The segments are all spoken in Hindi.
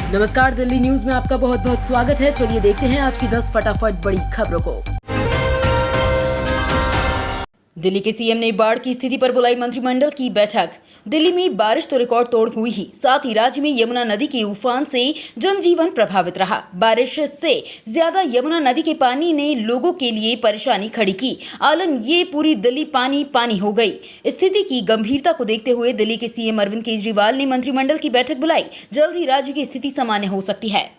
नमस्कार, दिल्ली न्यूज में आपका बहुत बहुत स्वागत है। चलिए देखते हैं आज की 10 फटाफट बड़ी खबरों को। दिल्ली के सीएम ने बाढ़ की स्थिति पर बुलाई मंत्रिमंडल की बैठक। दिल्ली में बारिश तो रिकॉर्ड तोड़ हुई ही, साथ ही राज्य में यमुना नदी के उफान से जनजीवन प्रभावित रहा। बारिश से ज्यादा यमुना नदी के पानी ने लोगों के लिए परेशानी खड़ी की। आलन ये पूरी दिल्ली पानी पानी हो गई। स्थिति की गंभीरता को देखते हुए दिल्ली के सीएम अरविंद केजरीवाल ने मंत्रिमंडल की बैठक बुलाई। जल्द ही राज्य की स्थिति सामान्य हो सकती है।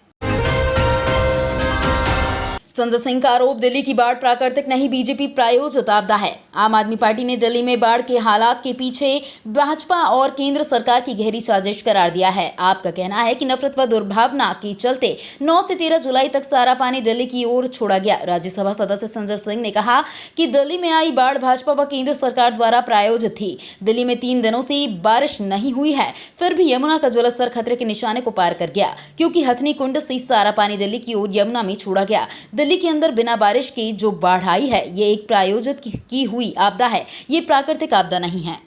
संजय सिंह का आरोप, दिल्ली की बाढ़ प्राकृतिक नहीं बीजेपी प्रायोजित आपदा है। आम आदमी पार्टी ने दिल्ली में बाढ़ के हालात के पीछे भाजपा और केंद्र सरकार की गहरी साजिश करार दिया है। आपका कहना है कि नफरत व दुर्भावना के चलते 9 से 13 जुलाई तक सारा पानी दिल्ली की ओर छोड़ा गया। राज्यसभा सदस्य संजय सिंह ने कहा कि दिल्ली में आई बाढ़ भाजपा व केंद्र सरकार द्वारा प्रायोजित थी। दिल्ली में 3 दिनों से बारिश नहीं हुई है, फिर भी यमुना का जलस्तर खतरे के निशाने को पार कर गया, क्योंकि हथनी कुंड से सारा पानी दिल्ली की ओर यमुना में छोड़ा गया। दिल्ली के अंदर बिना बारिश के जो बाढ़ आई है, ये एक प्रायोजित की हुई आपदा है, ये प्राकृतिक आपदा नहीं है।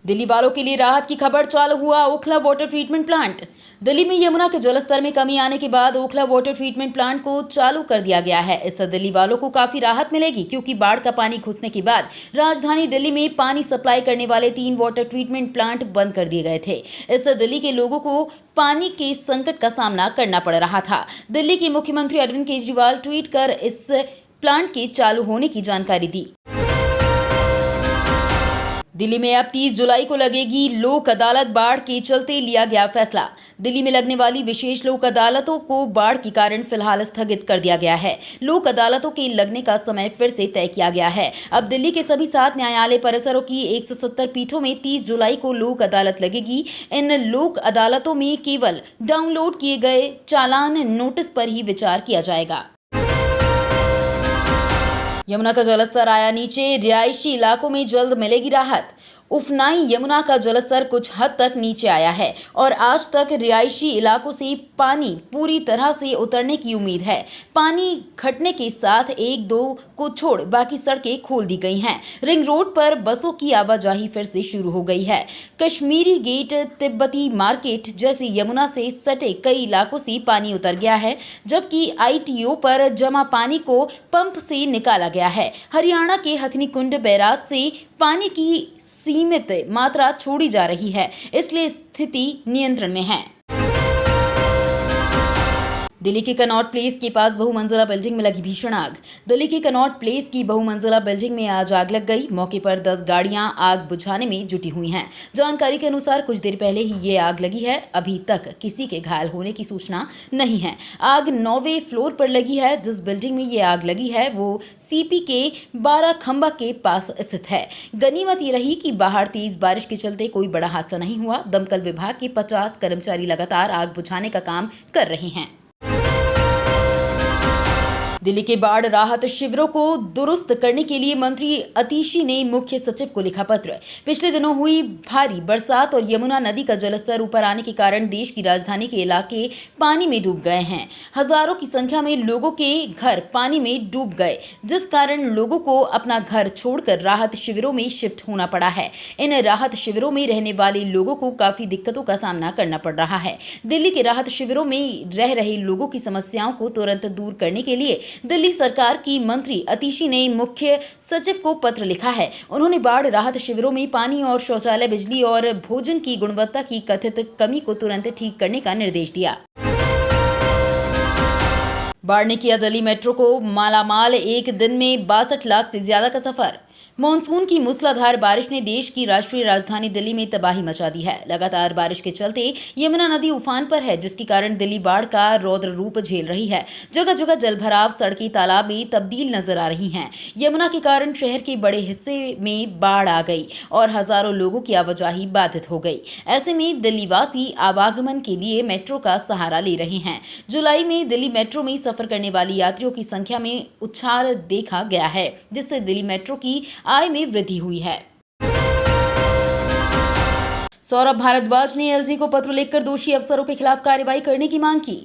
दिल्ली वालों के लिए राहत की खबर, चालू हुआ Okhla water treatment plant. Delhi में यमुना के जलस्तर में कमी आने के बाद ओखला वाटर ट्रीटमेंट प्लांट को चालू कर दिया गया है। इससे दिल्ली वालों को काफी राहत मिलेगी, क्योंकि बाढ़ का पानी घुसने के बाद राजधानी दिल्ली में पानी सप्लाई करने वाले 3 वाटर ट्रीटमेंट प्लांट बंद कर दिए गए थे। इससे दिल्ली के लोगों को पानी के संकट का सामना करना पड़ रहा था। दिल्ली के मुख्यमंत्री अरविंद केजरीवाल ट्वीट कर इस प्लांट के चालू होने की जानकारी दी। दिल्ली में अब 30 जुलाई को लगेगी लोक अदालत, बाढ़ के चलते लिया गया फैसला। दिल्ली में लगने वाली विशेष लोक अदालतों को बाढ़ के कारण फिलहाल स्थगित कर दिया गया है। लोक अदालतों के लगने का समय फिर से तय किया गया है। अब दिल्ली के सभी 7 न्यायालय परिसरों की 170 पीठों में 30 जुलाई को लोक अदालत लगेगी। इन लोक अदालतों में केवल डाउनलोड किए गए चालान नोटिस पर ही विचार किया जाएगा। यमुना का जलस्तर आया नीचे, रिहायशी इलाकों में जल्द मिलेगी राहत। उफनाई यमुना का जलस्तर कुछ हद तक नीचे आया है और आज तक रिहायशी इलाकों से पानी पूरी तरह से उतरने की उम्मीद है। पानी घटने के साथ 1-2 को छोड़ बाकी सड़कें खोल दी गई हैं। रिंग रोड पर बसों की आवाजाही फिर से शुरू हो गई है। कश्मीरी गेट, तिब्बती मार्केट जैसे यमुना से सटे कई इलाकों से पानी उतर गया है, जबकि ITO पर जमा पानी को पंप से निकाला गया है। हरियाणा के हथनी कुंड बैराज से पानी की सीमित मात्रा छोड़ी जा रही है, इसलिए स्थिति नियंत्रण में है। दिल्ली के कनॉट प्लेस के पास बहुमंजिला बिल्डिंग में लगी भीषण आग। दिल्ली के कनॉट प्लेस की बहुमंजिला बिल्डिंग में आज आग लग गई। मौके पर 10 गाड़ियां आग बुझाने में जुटी हुई हैं। जानकारी के अनुसार कुछ देर पहले ही ये आग लगी है। अभी तक किसी के घायल होने की सूचना नहीं है। आग 9वें फ्लोर पर लगी है। जिस बिल्डिंग में ये आग लगी है वो CP के 12 खंबा के पास स्थित है। गनीमत ये रही कि बाहर तेज बारिश के चलते कोई बड़ा हादसा नहीं हुआ। दमकल विभाग के 50 कर्मचारी लगातार आग बुझाने का काम कर रहे हैं। दिल्ली के बाढ़ राहत शिविरों को दुरुस्त करने के लिए मंत्री अतीशी ने मुख्य सचिव को लिखा पत्र। पिछले दिनों हुई भारी बरसात और यमुना नदी का जलस्तर ऊपर आने के कारण देश की राजधानी के इलाके पानी में डूब गए हैं। हजारों की संख्या में लोगों के घर पानी में डूब गए, जिस कारण लोगों को अपना घर छोड़कर राहत शिविरों में शिफ्ट होना पड़ा है। इन राहत शिविरों में रहने वाले लोगों को काफी दिक्कतों का सामना करना पड़ रहा है। दिल्ली के राहत शिविरों में रह रहे लोगों की समस्याओं को तुरंत दूर करने के लिए दिल्ली सरकार की मंत्री अतीशी ने मुख्य सचिव को पत्र लिखा है। उन्होंने बाढ़ राहत शिविरों में पानी और शौचालय, बिजली और भोजन की गुणवत्ता की कथित कमी को तुरंत ठीक करने का निर्देश दिया। बाढ़ ने किया दिल्ली मेट्रो को मालामाल, एक दिन में 62 लाख से ज्यादा का सफर। मॉनसून की मूसलाधार बारिश ने देश की राष्ट्रीय राजधानी दिल्ली में तबाही मचा दी है। लगातार बारिश के चलते यमुना नदी उफान पर है, जिसके कारण दिल्ली बाढ़ का रौद्र रूप झेल रही है। जगह जगह जलभराव, सड़कें तालाब में तब्दील नजर आ रही हैं। यमुना के कारण शहर के बड़े हिस्से में बाढ़ आ गई और हजारों लोगों की आवाजाही बाधित हो गई। ऐसे में दिल्ली वासी आवागमन के लिए मेट्रो का सहारा ले रहे हैं। जुलाई में दिल्ली मेट्रो में सफर करने वाली यात्रियों की संख्या में उछाल देखा गया है, जिससे दिल्ली मेट्रो की आय में वृद्धि हुई है। सौरभ भारद्वाज ने LG को पत्र लिखकर दोषी अफसरों के खिलाफ कार्रवाई करने की मांग की।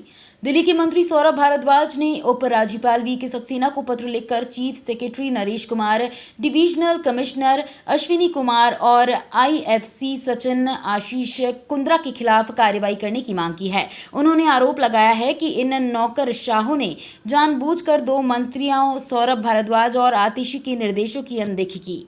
दिल्ली के मंत्री सौरभ भारद्वाज ने उपराज्यपाल वीके सक्सेना को पत्र लिखकर chief secretary Naresh Kumar, divisional commissioner Ashwini Kumar और आईएफसी सचिन आशीष कुंद्रा के खिलाफ कार्रवाई करने की मांग की है। उन्होंने आरोप लगाया है कि इन नौकरशाहों ने जानबूझकर 2 मंत्रियों सौरभ भारद्वाज और आतिशी के निर्देशों की अनदेखी की।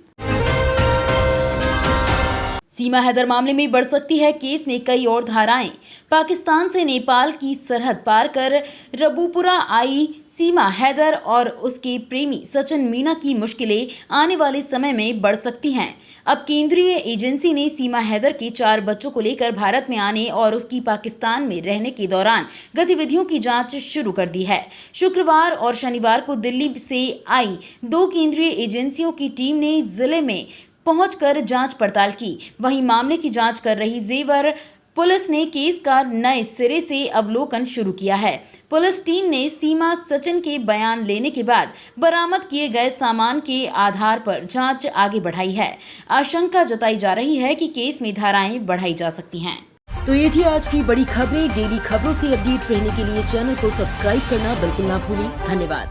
सीमा हैदर मामले में बढ़ सकती है केस में कई और धाराएं। पाकिस्तान से नेपाल की सरहद पार कर रबूपुरा आई सीमा हैदर और उसके प्रेमी सचिन मीणा की मुश्किलें आने वाले समय में बढ़ सकती हैं। अब केंद्रीय एजेंसी ने सीमा हैदर के 4 बच्चों को लेकर भारत में आने और उसकी पाकिस्तान में रहने के दौरान गतिविधियों की जांच शुरू कर दी है। शुक्रवार और शनिवार को दिल्ली से आई 2 केंद्रीय एजेंसियों की टीम ने जिले में पहुंचकर जांच पड़ताल की। वहीं मामले की जांच कर रही जेवर पुलिस ने केस का नए सिरे से अवलोकन शुरू किया है। पुलिस टीम ने सीमा सचिन के बयान लेने के बाद बरामद किए गए सामान के आधार पर जांच आगे बढ़ाई है। आशंका जताई जा रही है कि केस में धाराएं बढ़ाई जा सकती हैं। तो ये थी आज की बड़ी खबरें। डेली खबरों से अपडेट रहने के लिए चैनल को सब्सक्राइब करना बिल्कुल ना भूलें। धन्यवाद।